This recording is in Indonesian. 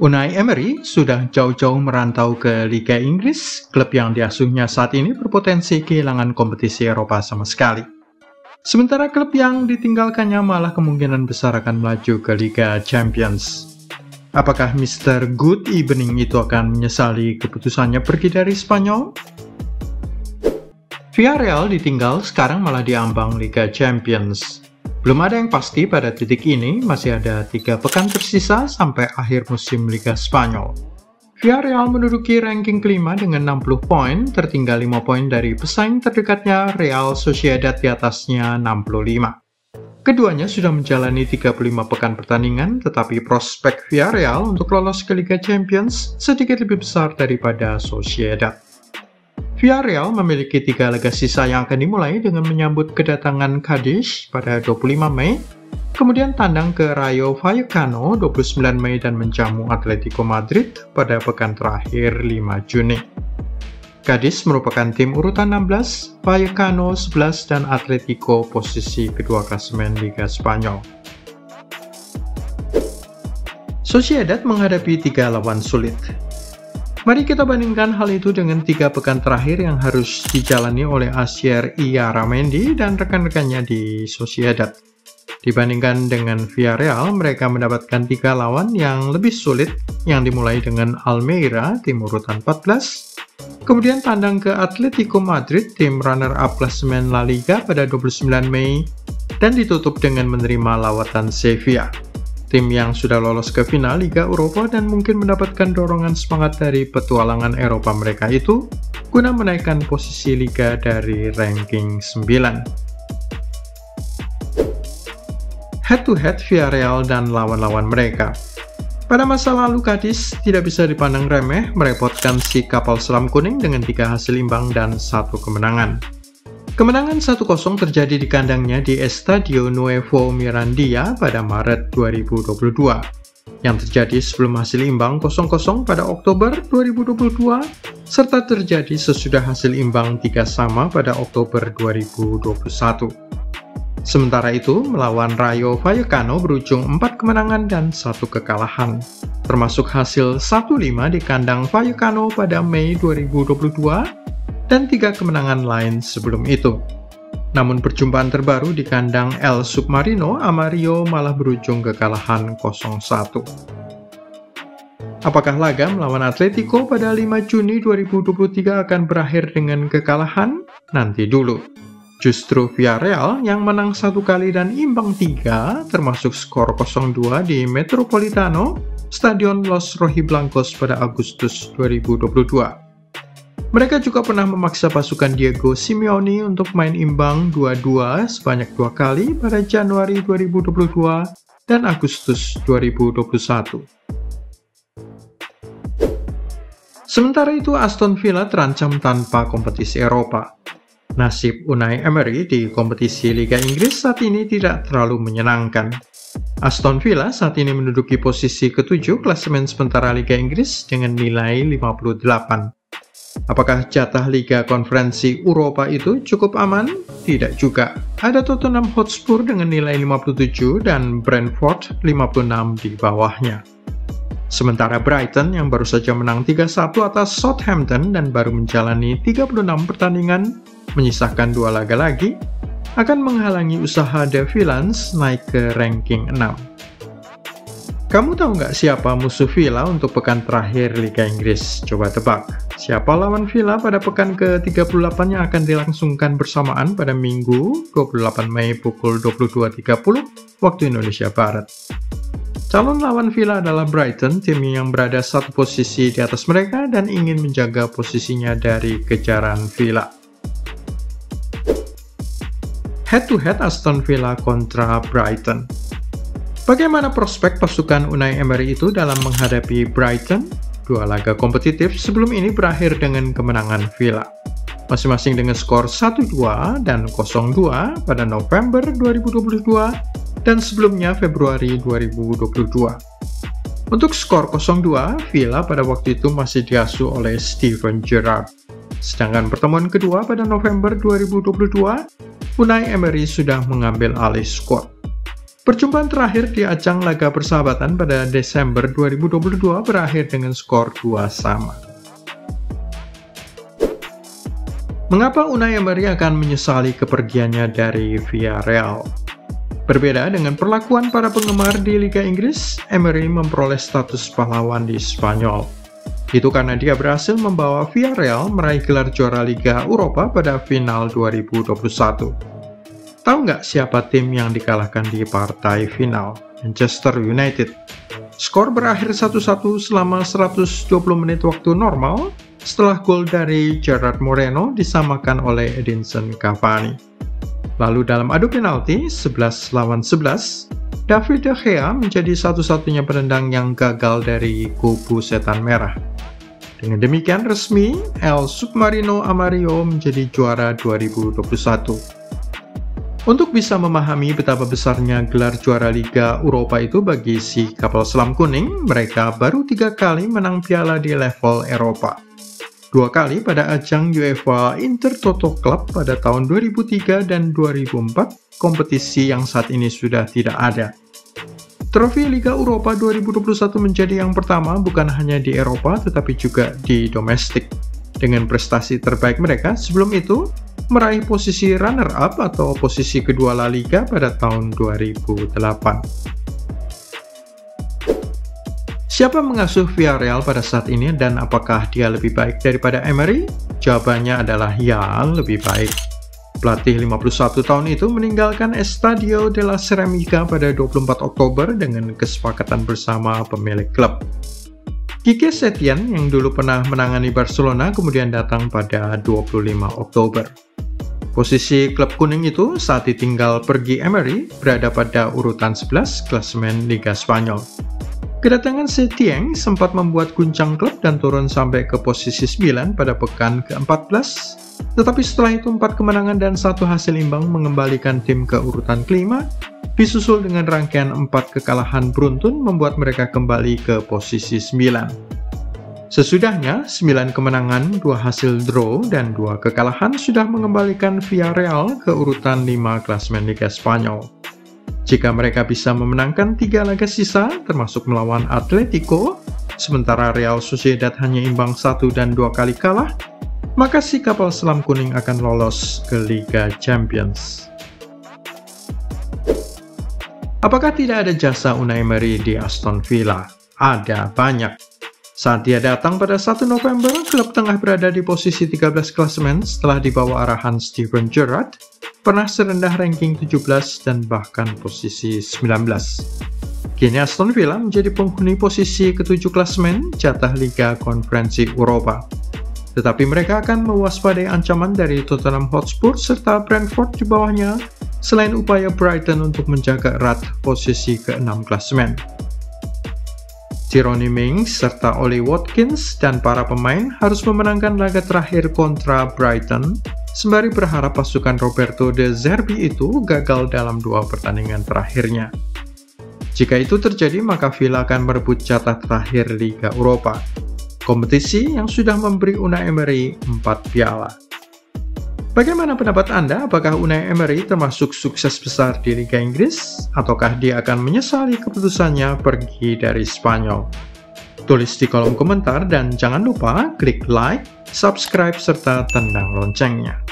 Unai Emery sudah jauh-jauh merantau ke Liga Inggris. Klub yang diasuhnya saat ini berpotensi kehilangan kompetisi Eropa sama sekali. Sementara klub yang ditinggalkannya malah kemungkinan besar akan melaju ke Liga Champions. Apakah Mr. Good Evening itu akan menyesali keputusannya pergi dari Spanyol? Villarreal ditinggal, sekarang malah diambang Liga Champions. Belum ada yang pasti pada titik ini, masih ada 3 pekan tersisa sampai akhir musim Liga Spanyol. Villarreal menduduki ranking kelima dengan 60 poin, tertinggal 5 poin dari pesaing terdekatnya Real Sociedad di atasnya 65. Keduanya sudah menjalani 35 pekan pertandingan, tetapi prospek Villarreal untuk lolos ke Liga Champions sedikit lebih besar daripada Sociedad. Villarreal memiliki 3 laga sisa yang akan dimulai dengan menyambut kedatangan Cadiz pada 25 Mei, kemudian tandang ke Rayo Vallecano 29 Mei dan menjamu Atletico Madrid pada pekan terakhir 5 Juni. Cadiz merupakan tim urutan 16, Vallecano 11 dan Atletico posisi kedua klasemen Liga Spanyol. Sociedad menghadapi 3 lawan sulit. Mari kita bandingkan hal itu dengan 3 pekan terakhir yang harus dijalani oleh Asier Iarramendi dan rekan-rekannya di Sociedad. Dibandingkan dengan Villarreal, mereka mendapatkan 3 lawan yang lebih sulit, yang dimulai dengan Almeria, tim urutan 14, kemudian tandang ke Atletico Madrid, tim runner-up klasemen La Liga pada 29 Mei, dan ditutup dengan menerima lawatan Sevilla, tim yang sudah lolos ke final Liga Eropa dan mungkin mendapatkan dorongan semangat dari petualangan Eropa mereka itu guna menaikkan posisi Liga dari ranking 9. Head-to-head Villarreal dan lawan-lawan mereka. Pada masa lalu Cadiz tidak bisa dipandang remeh, merepotkan si kapal selam kuning dengan 3 hasil imbang dan 1 kemenangan. Kemenangan 1-0 terjadi di kandangnya di Estadio Nuevo Mirandilla pada Maret 2022, yang terjadi sebelum hasil imbang 0-0 pada Oktober 2022, serta terjadi sesudah hasil imbang 3-3 pada Oktober 2021. Sementara itu, melawan Rayo Vallecano berujung 4 kemenangan dan 1 kekalahan, termasuk hasil 1-5 di kandang Vallecano pada Mei 2022, dan 3 kemenangan lain sebelum itu. Namun perjumpaan terbaru di kandang El Submarino Amarillo malah berujung kekalahan 0-1. Apakah laga melawan Atletico pada 5 Juni 2023 akan berakhir dengan kekalahan? Nanti dulu. Justru Villarreal yang menang 1 kali dan imbang 3, termasuk skor 0-2 di Metropolitano, Stadion Los Rojiblancos pada Agustus 2022. Mereka juga pernah memaksa pasukan Diego Simeone untuk main imbang 2-2 sebanyak 2 kali pada Januari 2022 dan Agustus 2021. Sementara itu, Aston Villa terancam tanpa kompetisi Eropa. Nasib Unai Emery di kompetisi Liga Inggris saat ini tidak terlalu menyenangkan. Aston Villa saat ini menduduki posisi ke-7 klasemen sementara Liga Inggris dengan nilai 58. Apakah jatah Liga Konferensi Eropa itu cukup aman? Tidak juga. Ada Tottenham Hotspur dengan nilai 57 dan Brentford 56 di bawahnya. Sementara Brighton yang baru saja menang 3-1 atas Southampton dan baru menjalani 36 pertandingan, menyisakan 2 laga lagi, akan menghalangi usaha The Villains naik ke ranking 6. Kamu tahu nggak siapa musuh Villa untuk pekan terakhir Liga Inggris? Coba tebak. Siapa lawan Villa pada pekan ke-38 yang akan dilangsungkan bersamaan pada Minggu 28 Mei pukul 22.30 waktu Indonesia Barat? Calon lawan Villa adalah Brighton, tim yang berada 1 posisi di atas mereka dan ingin menjaga posisinya dari kejaran Villa. Head-to-head Aston Villa kontra Brighton. Bagaimana prospek pasukan Unai Emery itu dalam menghadapi Brighton? 2 laga kompetitif sebelum ini berakhir dengan kemenangan Villa, masing-masing dengan skor 1-2 dan 0-2 pada November 2022 dan sebelumnya Februari 2022. Untuk skor 0-2, Villa pada waktu itu masih diasuh oleh Steven Gerrard. Sedangkan pertemuan kedua pada November 2022, Unai Emery sudah mengambil alih skuad. Perjumpaan terakhir di ajang laga persahabatan pada Desember 2022 berakhir dengan skor 2-2. Mengapa Unai Emery akan menyesali kepergiannya dari Villarreal? Berbeda dengan perlakuan para penggemar di Liga Inggris, Emery memperoleh status pahlawan di Spanyol. Itu karena dia berhasil membawa Villarreal meraih gelar juara Liga Eropa pada final 2021. Tahu nggak siapa tim yang dikalahkan di partai final? Manchester United. Skor berakhir 1-1 selama 120 menit waktu normal setelah gol dari Gerard Moreno disamakan oleh Edinson Cavani. Lalu dalam adu penalti 11-11, David De Gea menjadi satu-satunya penendang yang gagal dari kubu setan merah. Dengan demikian resmi, El Submarino Amarillo menjadi juara 2021. Untuk bisa memahami betapa besarnya gelar juara Liga Eropa itu bagi si kapal selam kuning, mereka baru 3 kali menang piala di level Eropa. 2 kali pada ajang UEFA Intertoto Club pada tahun 2003 dan 2004, kompetisi yang saat ini sudah tidak ada. Trofi Liga Eropa 2021 menjadi yang pertama bukan hanya di Eropa tetapi juga di domestik. Dengan prestasi terbaik mereka sebelum itu, meraih posisi runner-up atau posisi kedua La Liga pada tahun 2008. Siapa mengasuh Villarreal pada saat ini dan apakah dia lebih baik daripada Emery? Jawabannya adalah ya, lebih baik. Pelatih 51 tahun itu meninggalkan Estadio de la Ceramica pada 24 Oktober dengan kesepakatan bersama pemilik klub. Quique Setién yang dulu pernah menangani Barcelona kemudian datang pada 25 Oktober. Posisi klub kuning itu saat ditinggal pergi Emery berada pada urutan 11 klasemen Liga Spanyol. Kedatangan Setién sempat membuat guncang klub dan turun sampai ke posisi 9 pada pekan ke-14, tetapi setelah itu 4 kemenangan dan 1 hasil imbang mengembalikan tim ke urutan kelima, disusul dengan rangkaian 4 kekalahan beruntun membuat mereka kembali ke posisi 9. Sesudahnya, 9 kemenangan, 2 hasil draw, dan 2 kekalahan sudah mengembalikan Villarreal ke urutan 5 klasemen Liga Spanyol. Jika mereka bisa memenangkan 3 laga sisa, termasuk melawan Atletico, sementara Real Sociedad hanya imbang 1 dan 2 kali kalah, maka si kapal selam kuning akan lolos ke Liga Champions. Apakah tidak ada jasa Unai Emery di Aston Villa? Ada, banyak. Saat dia datang pada 1 November, klub tengah berada di posisi 13 klasemen setelah dibawa arahan Steven Gerrard, pernah serendah ranking 17 dan bahkan posisi 19. Kini Aston Villa menjadi penghuni posisi ke-7 klasemen jatah Liga Konferensi Eropa. Tetapi mereka akan mewaspadai ancaman dari Tottenham Hotspur serta Brentford di bawahnya, selain upaya Brighton untuk menjaga erat posisi ke-6 klasemen. Tyrone Mings serta Ollie Watkins dan para pemain harus memenangkan laga terakhir kontra Brighton, sembari berharap pasukan Roberto De Zerbi itu gagal dalam 2 pertandingan terakhirnya. Jika itu terjadi, maka Villa akan merebut jatah terakhir Liga Eropa, kompetisi yang sudah memberi Unai Emery 4 piala. Bagaimana pendapat Anda? Apakah Unai Emery termasuk sukses besar di Liga Inggris? Ataukah dia akan menyesali keputusannya pergi dari Spanyol? Tulis di kolom komentar dan jangan lupa klik like, subscribe, serta tandang loncengnya.